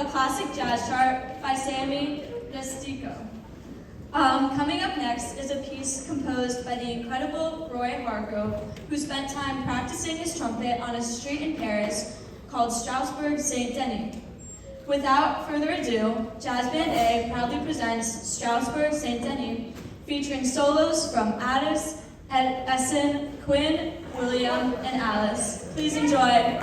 a classic jazz chart by Sammy Nestico. Coming up next is a piece composed by the incredible Roy Hargrove, who spent time practicing his trumpet on a street in Paris called Strasbourg Saint-Denis. Without further ado, Jazz Band A proudly presents Strasbourg Saint-Denis, featuring solos from Addis, Essen, Quinn, William, and Alice. Please enjoy.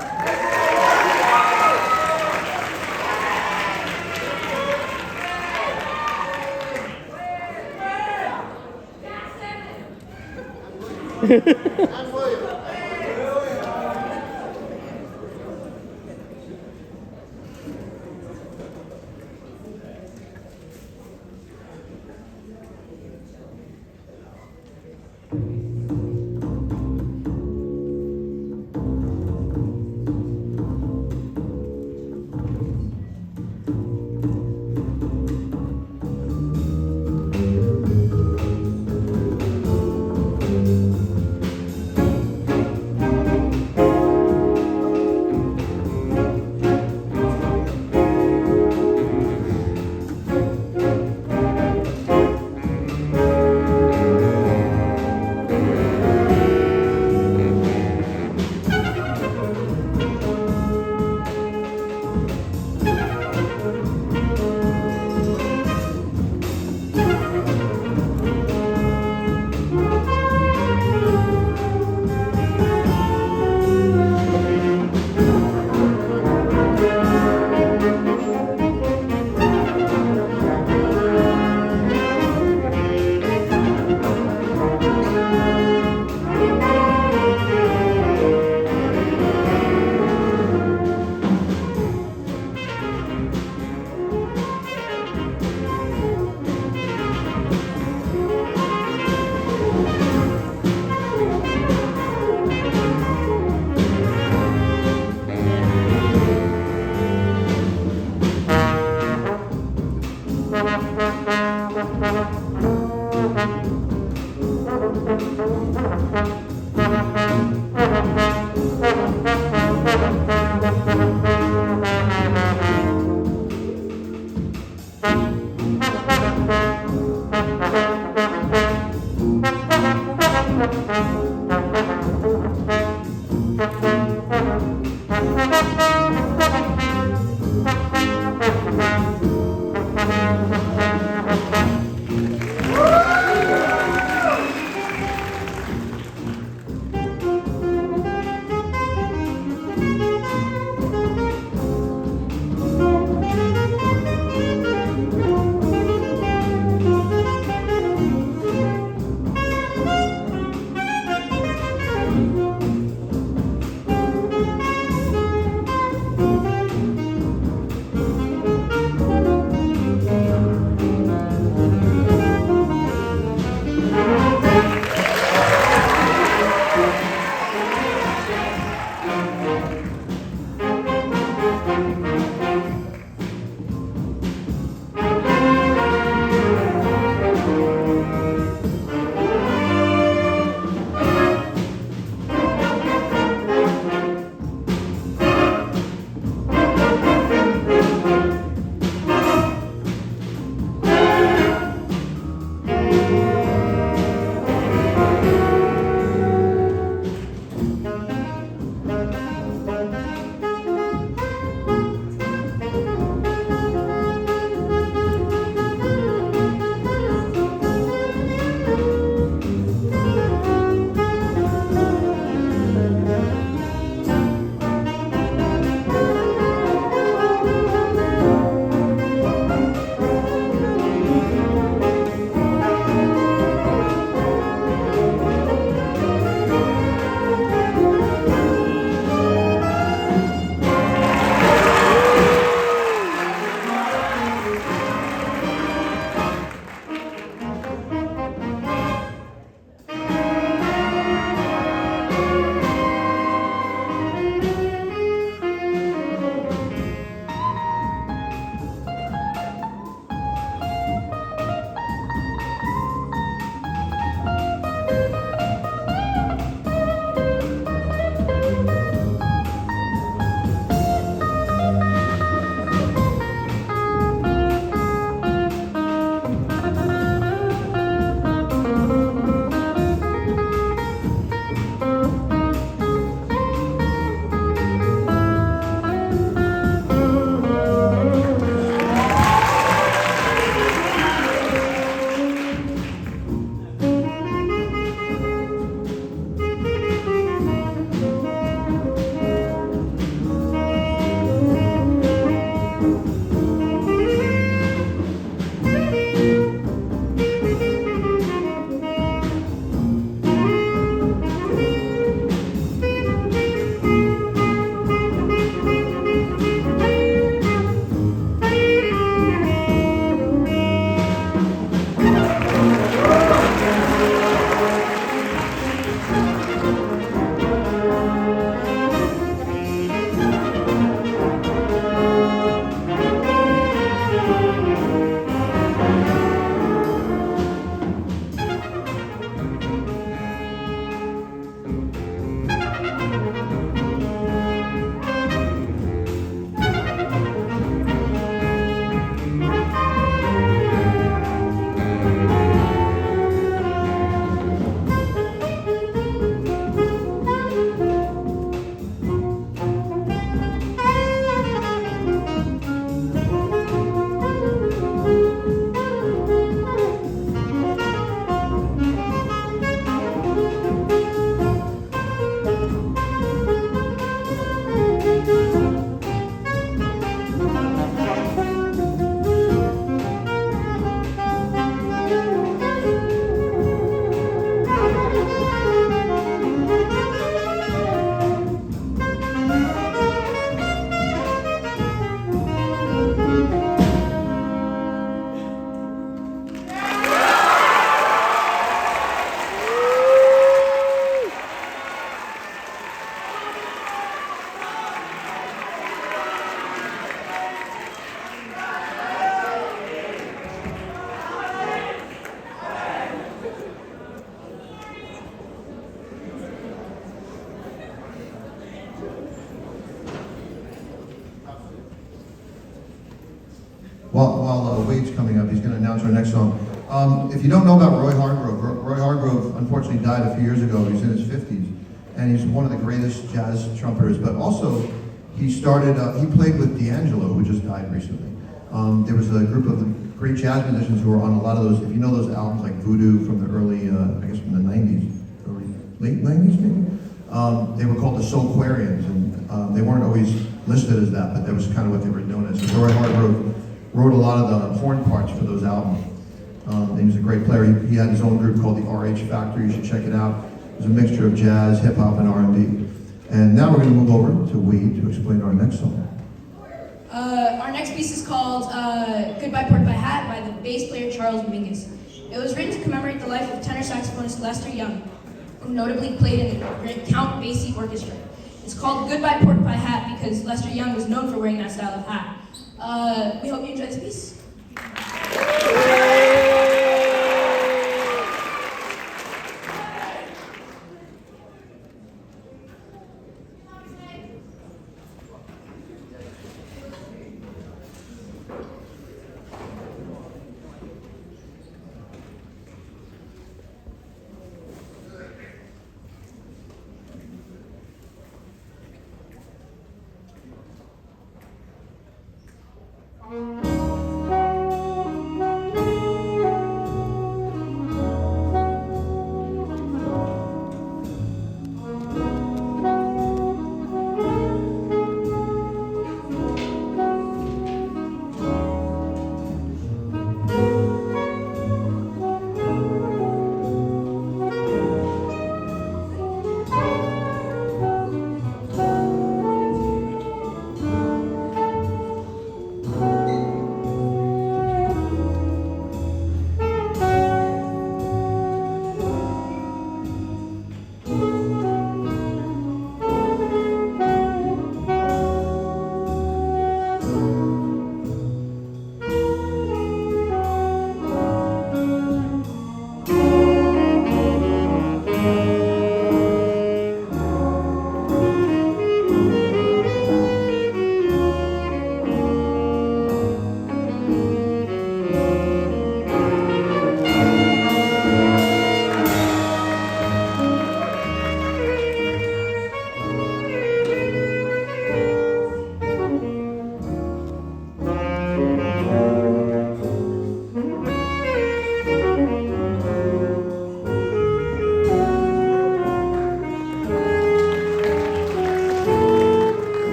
while Wade's coming up, he's going to announce our next song. If you don't know about Roy Hargrove, Roy Hargrove unfortunately died a few years ago. He's in his 50s, and he's one of the greatest jazz trumpeters. But also, he played with D'Angelo, who just died recently. There was a group of great jazz musicians who were on a lot of those, if you know those albums like Voodoo from the early, I guess from the 90s, or late 90s maybe? They were called the Soulquarians, and they weren't always listed as that, but that was kind of what they were known as. So Roy Hargrove wrote a lot of the horn parts for those albums. And he was a great player. He had his own group called the RH Factory. You should check it out. It was a mixture of jazz, hip hop, and R&B. And now we're going to move over to Wade to explain our next song. Our next piece is called Goodbye Pork Pie Hat by the bass player Charles Mingus. It was written to commemorate the life of tenor saxophonist Lester Young, who notably played in the Count Basie Orchestra. It's called Goodbye Pork Pie Hat because Lester Young was known for wearing that style of hat. We hope you enjoy this piece.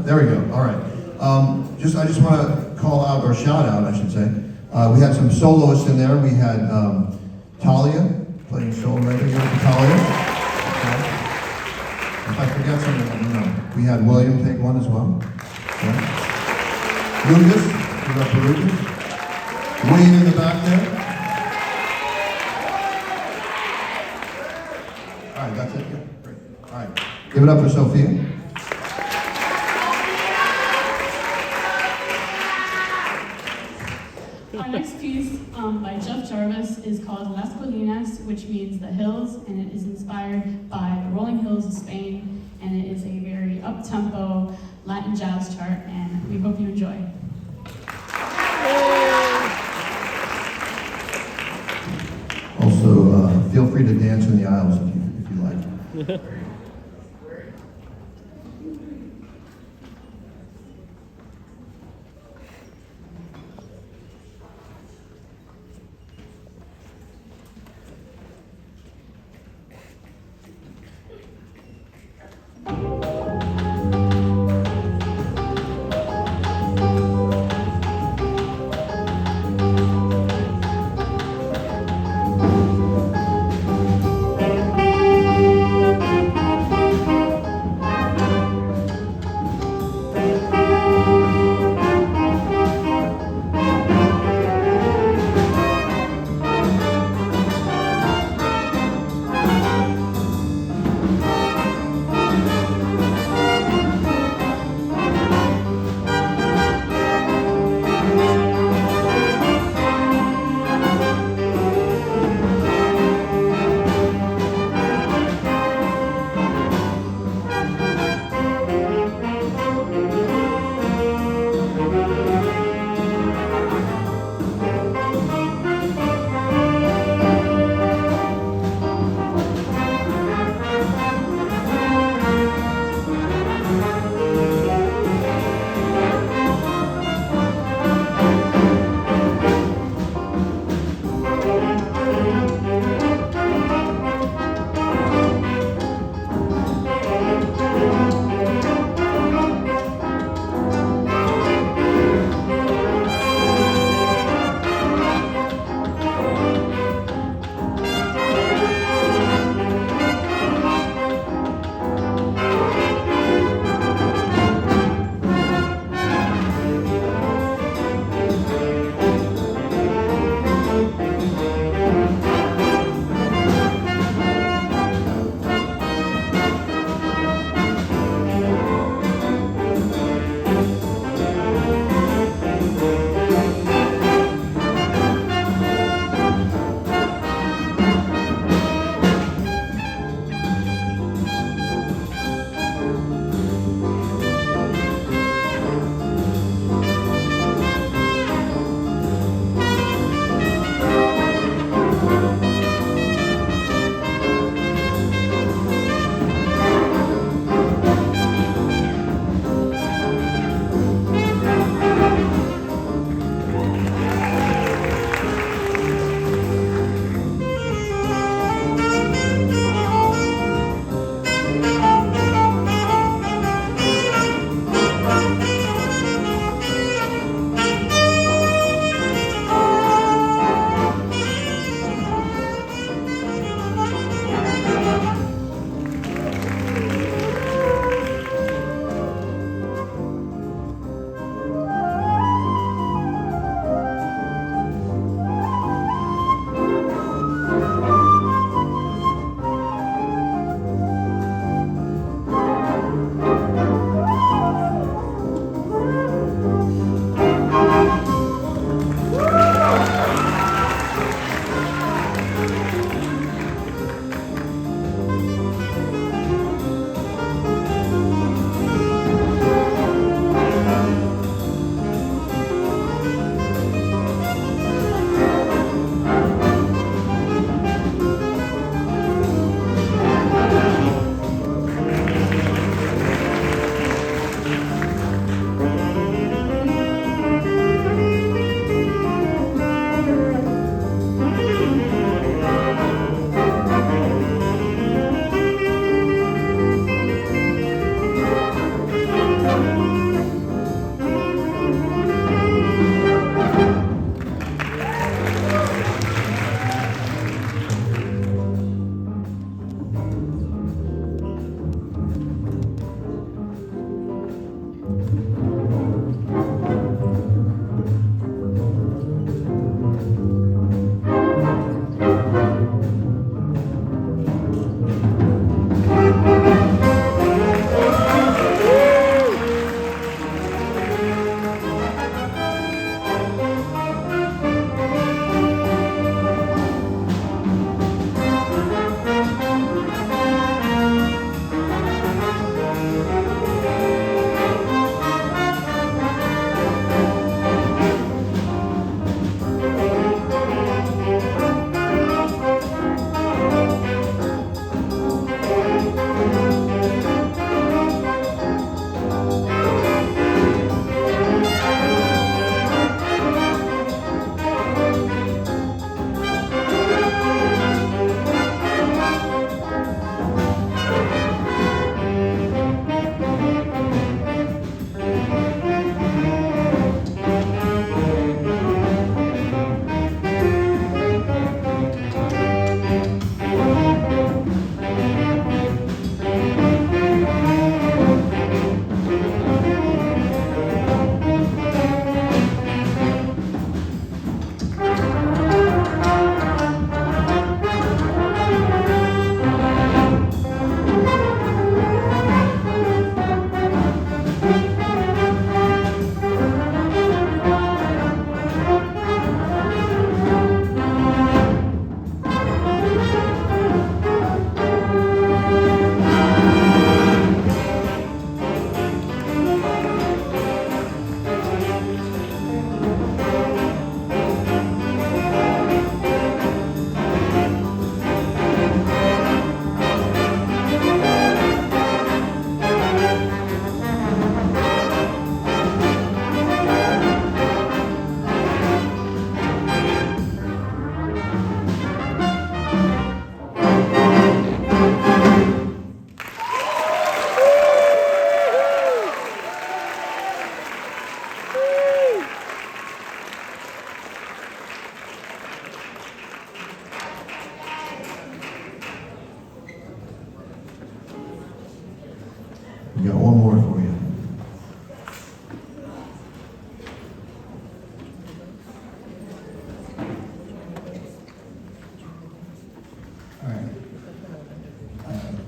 There we go. All right. I just want to call out, or shout out, I should say. We had some soloists in there. We had Talia playing solo right here with Talia. Okay. If I forget something, let me know. We had William take one as well. Okay. Lucas, give it up for Lucas. Wayne in the back there. All right, that's it. Yeah, great. All right, give it up for Sophia. Our next piece by Jeff Jarvis is called Las Colinas, which means the hills, and it is inspired by the rolling hills of Spain, and it is a very up-tempo Latin jazz chart, and we hope you enjoy. Also, feel free to dance in the aisles if you like.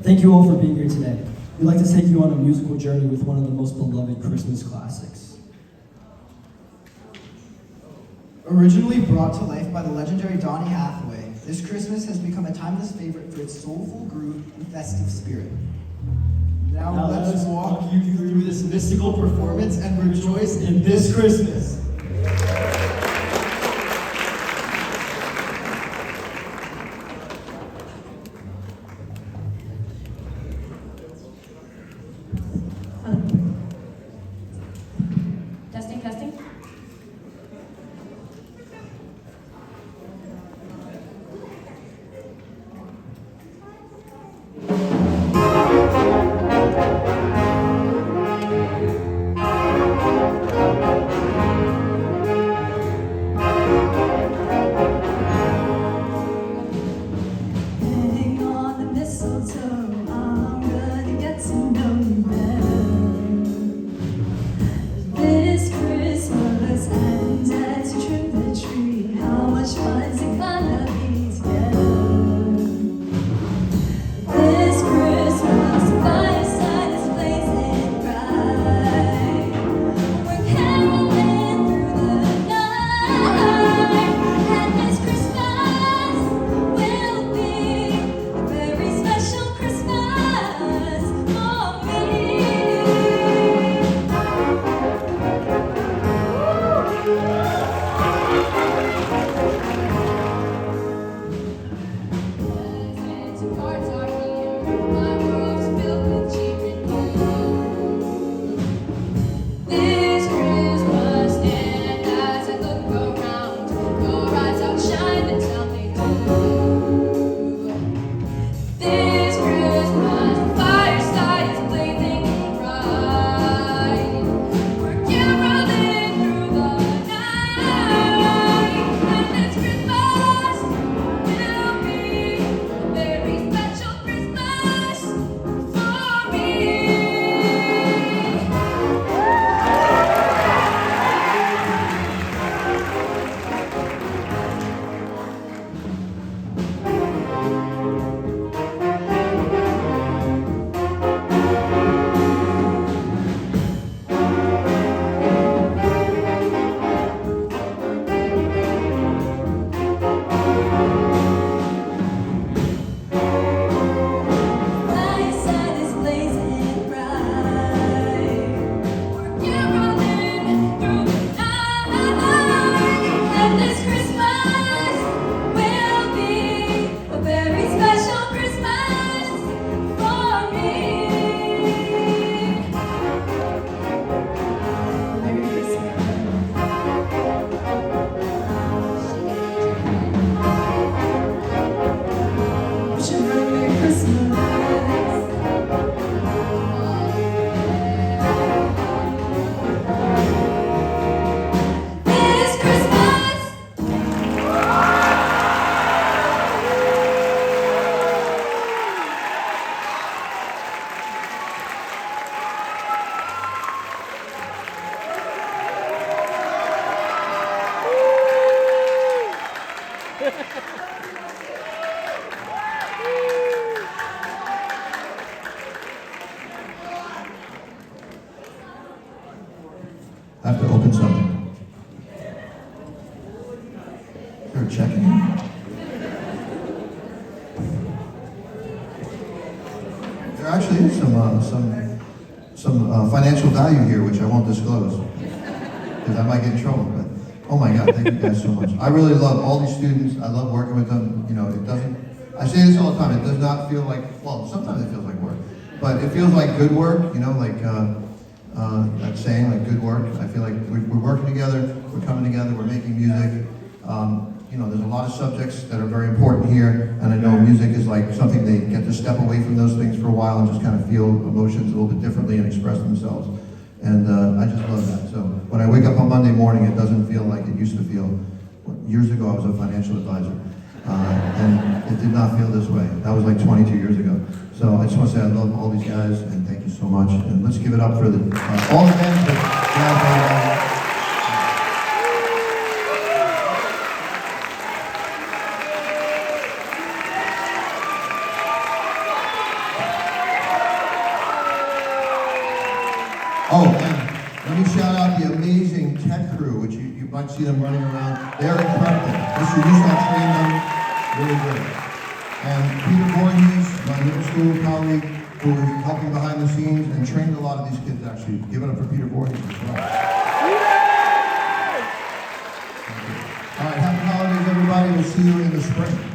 Thank you all for being here today. We'd like to take you on a musical journey with one of the most beloved Christmas classics. Originally brought to life by the legendary Donny Hathaway, this Christmas has become a timeless favorite for its soulful groove and festive spirit. Now let's walk you through this mystical performance and rejoice in this Christmas. Testing, testing. Hang on the mistletoe, I'm gonna get to know you better. This Christmas, and as you trim the tree, how much fun's it gonna be together? This Christmas, the fireside is blazing bright. We're caroling through the night, and this Christmas will be a very special Christmas for me. Two hearts are here, my world's filled with cheering you. This Christmas, and as I look around, your eyes outshine the town they do. This Christmas, the fireside is blazing bright. We're caroling through the night, and this Christmas will be a very special Christmas for me. Fireside is blazing bright. We're caroling through the night, and this Christmas will be a very special Christmas for me. Merry Christmas. Wish you a Merry Christmas. This Christmas. I have to open something. They're checking in. There actually is some financial value here, which I won't disclose, because I might get in trouble. But oh my God, thank you guys so much. I really love all these students. I love working with them. You know, it doesn't. I say this all the time. It does not feel like. Well, sometimes it feels like work, but it feels like good work. You know, like. That saying, like good work. I feel like we're working together, we're coming together, we're making music. You know, there's a lot of subjects that are very important here, and I know music is like something they get to step away from those things for a while and just kind of feel emotions a little bit differently and express themselves. And I just love that. So when I wake up on Monday morning, it doesn't feel like it used to feel. Years ago, I was a financial advisor, and it did not feel this way. That was like 22 years ago. So I just want to say I love all these guys, and thank you so much. And let's give it up for all the bands that Oh, and let me shout out the amazing tech crew, which you might see them running around. They're incredible. Mr. Yusuf trained them really good. And Peter Voorhees, my middle school colleague, who was helping behind the scenes and trained a lot of these kids, actually. Give it up for Peter Voorhees as well. All right, happy holidays, everybody. We'll see you in the spring.